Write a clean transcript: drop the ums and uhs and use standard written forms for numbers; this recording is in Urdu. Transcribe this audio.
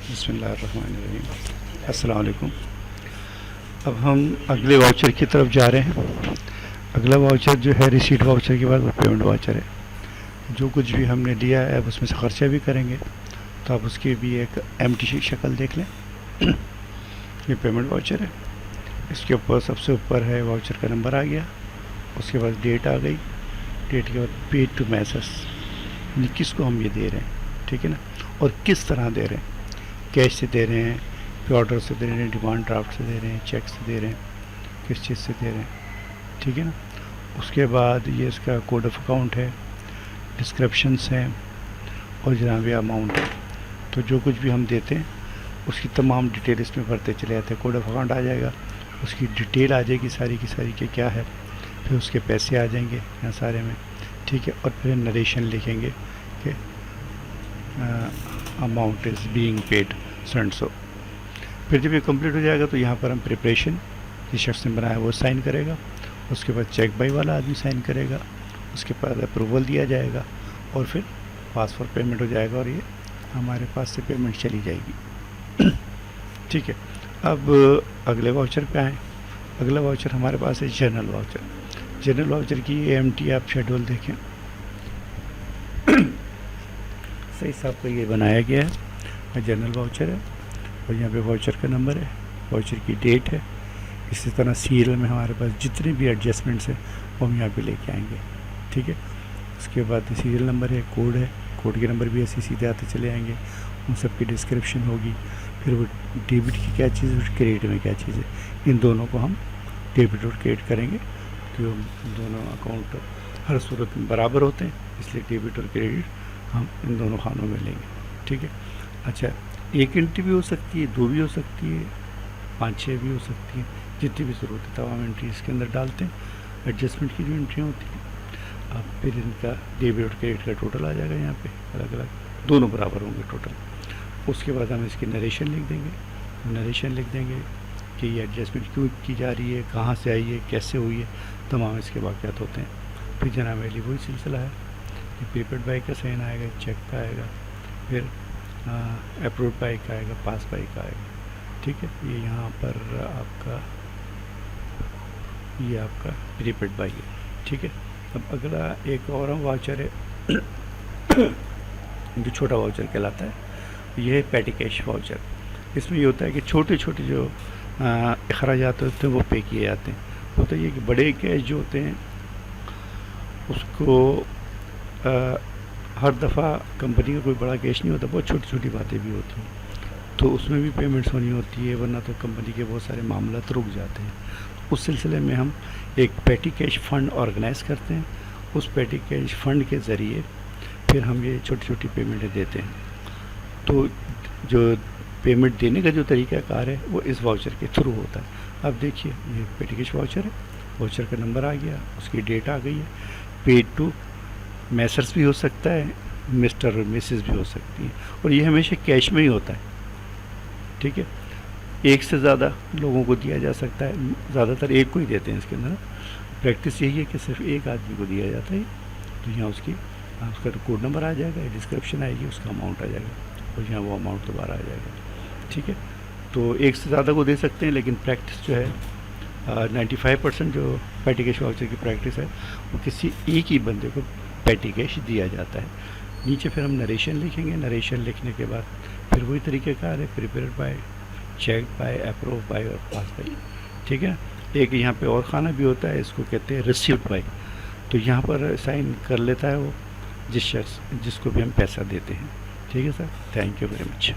بسم اللہ الرحمن الرحیم۔ السلام علیکم۔ اب ہم اگلے واؤچر کی طرف جا رہے ہیں۔ اگلا واؤچر جو ہے ریسیٹ واؤچر کے بعد وہ پیمنٹ واؤچر ہے۔ جو کچھ بھی ہم نے لیا ہے اب اس میں سے خرچہ بھی کریں گے، تو آپ اس کی بھی ایک ایم ٹی شکل دیکھ لیں۔ یہ پیمنٹ واؤچر ہے، اس کے اوپر سب سے اوپر ہے واؤچر کا نمبر آ گیا، اس کے بعد ڈیٹ آ گئی، ڈیٹ کے بعد پیڈ ٹو میسرس، کس کو ہم یہ دے رہے ہیں، ٹھیک ہے نا، اور کس طرح دے رہے ہیں، کیش سے دے رہے ہیں، پی آرڈر سے دے رہے ہیں، ڈیمانڈ ڈرافٹ سے دے رہے ہیں، چیک سے دے رہے ہیں، کس چیز سے دے رہے ہیں، ٹھیک ہے نا۔ اس کے بعد یہ اس کا کوڈ آف اکاؤنٹ ہے، ڈسکرپشنس ہیں، اور جناب یہ اماؤنٹ ہے۔ تو جو کچھ بھی ہم دیتے ہیں اس کی تمام ڈیٹیل اس میں بھرتے چلے جاتے ہیں۔ کوڈ آف اکاؤنٹ آ جائے گا، اس کی ڈیٹیل آ جائے گی ساری کی ساری کہ کیا ہے، پھر اس کے پیسے آ جائیں گے یہاں سارے میں، ٹھیک ہے، اور پھر نریشن لکھیں گے کہ اماؤنٹ از بینگ پیڈ سو۔ پھر جب یہ کمپلیٹ ہو جائے گا تو یہاں پر ہم پریپریشن جس شخص نے بنایا وہ سائن کرے گا، اس کے بعد چیک بائی والا آدمی سائن کرے گا، اس کے بعد اپروول دیا جائے گا، اور پھر پاس فار پیمنٹ ہو جائے گا، اور یہ ہمارے پاس سے پیمنٹ چلی جائے گی، ٹھیک ہے۔ اب اگلے واؤچر پہ آئیں۔ اگلا واؤچر ہمارے پاس ہے جنرل واؤچر۔ جنرل واؤچر کی ایم ٹی آپ شیڈول دیکھیں، صحیح صاحب کا یہ بنایا گیا ہے، جنرل واؤچر ہے، اور یہاں پہ واؤچر کا نمبر ہے، واؤچر کی ڈیٹ ہے۔ اسی طرح سیریل میں ہمارے پاس جتنے بھی ایڈجسٹمنٹس ہیں وہ ہم یہاں پہ لے کے آئیں گے، ٹھیک ہے۔ اس کے بعد سیریل نمبر ہے، کوڈ ہے، کوڈ کے نمبر بھی ایسے سیدھے آتے چلے آئیں گے، ان سب کی ڈسکرپشن ہوگی، پھر وہ ڈیبٹ کی کیا چیز ہے اور کریڈٹ میں کیا چیز ہے، ان دونوں کو ہم ڈیبٹ اور کریڈٹ کریں گے، کیونکہ دونوں اکاؤنٹ ہر صورت میں برابر ہوتے ہیں، اس لیے ڈیبٹ اور کریڈٹ ہم ان دونوں خانوں میں لیں گے، ٹھیک ہے۔ اچھا، ایک انٹری بھی ہو سکتی ہے، دو بھی ہو سکتی ہے، 5-6 بھی ہو سکتی ہیں، جتنی بھی ضرورت ہے تمام انٹری اس کے اندر ڈالتے ہیں۔ ایڈجسٹمنٹ کی جو انٹریاں ہوتی ہیں اب پھر ان کا ڈیبٹ اور کریڈٹ کا ٹوٹل آ جائے گا، یہاں پہ الگ الگ دونوں برابر ہوں گے ٹوٹل۔ اس کے بعد ہم اس کی نریشن لکھ دیں گے، نریشن لکھ دیں گے کہ یہ ایڈجسٹمنٹ کیوں کی جا رہی ہے، کہاں سے آئی ہے، کیسے ہوئی ہے، تمام اس کے واقعات ہوتے ہیں۔ پھر جناب علی وہی سلسلہ ہے کہ پیپرڈ بائی کا سائن آئے گا، چیک کا آئے گا، پھر اپروڈ بائی کا آئے گا، پاس بائی کا آئے گا، ٹھیک ہے۔ یہ یہاں پر آپ کا یہ آپ کا پریپیڈ بائی ہے، ٹھیک ہے۔ اب اگلا ایک اور واؤچر ہے جو چھوٹا واؤچر کہلاتا ہے، یہ ہے پیٹی کیش واؤچر۔ اس میں یہ ہوتا ہے کہ چھوٹے چھوٹے جو اخراجات ہوتے ہیں وہ پے کیے جاتے ہیں۔ ہوتا یہ کہ بڑے کیش جو ہوتے ہیں اس کو ہر دفعہ کمپنی کا کوئی بڑا کیش نہیں ہوتا، بہت چھوٹی چھوٹی باتیں بھی ہوتی ہیں، تو اس میں بھی پیمنٹس ہونی ہوتی ہے، ورنہ تو کمپنی کے بہت سارے معاملات رک جاتے ہیں۔ اس سلسلے میں ہم ایک پیٹی کیش فنڈ آرگنائز کرتے ہیں، اس پیٹی کیش فنڈ کے ذریعے پھر ہم یہ چھوٹی چھوٹی پیمنٹیں دیتے ہیں۔ تو جو پیمنٹ دینے کا جو طریقہ کار ہے وہ اس واؤچر کے تھرو ہوتا ہے۔ اب دیکھیے یہ پیٹی کیش واؤچر ہے، واؤچر کا نمبر آ گیا، اس کی ڈیٹ آ گئی ہے، پیڈ ٹو میسرس بھی ہو سکتا ہے، مسٹر اور مسز بھی ہو سکتی ہے، اور یہ ہمیشہ کیش میں ہی ہوتا ہے، ٹھیک ہے۔ ایک سے زیادہ لوگوں کو دیا جا سکتا ہے، زیادہ تر ایک کو ہی دیتے ہیں اس کے اندر۔ پریکٹس یہی ہے کہ صرف ایک آدمی کو دیا جاتا ہے، تو یہاں اس کا کوڈ نمبر آ جائے گا، ڈسکرپشن آئے گی، اس کا اماؤنٹ آ جائے گا، اور یہاں وہ اماؤنٹ دوبارہ آ جائے گا، ٹھیک ہے۔ تو ایک سے زیادہ کو دے سکتے ہیں، لیکن پریکٹس جو ہے 95% جو پیٹی کیش واؤچر کی پریکٹس ہے وہ کسی ایک ہی بندے کو پیٹی کیش دیا جاتا ہے۔ نیچے پھر ہم نریشن لکھیں گے، نریشن لکھنے کے بعد پھر وہی طریقہ کار ہے، prepare by, check by, approve by اور پاس بائی، ٹھیک ہے۔ ایک یہاں پہ اور خانہ بھی ہوتا ہے، اس کو کہتے ہیں ریسیوٹ بائی، تو یہاں پر سائن کر لیتا ہے وہ جس شخص جس کو بھی ہم پیسہ دیتے ہیں، ٹھیک ہے sir. Thank you very much.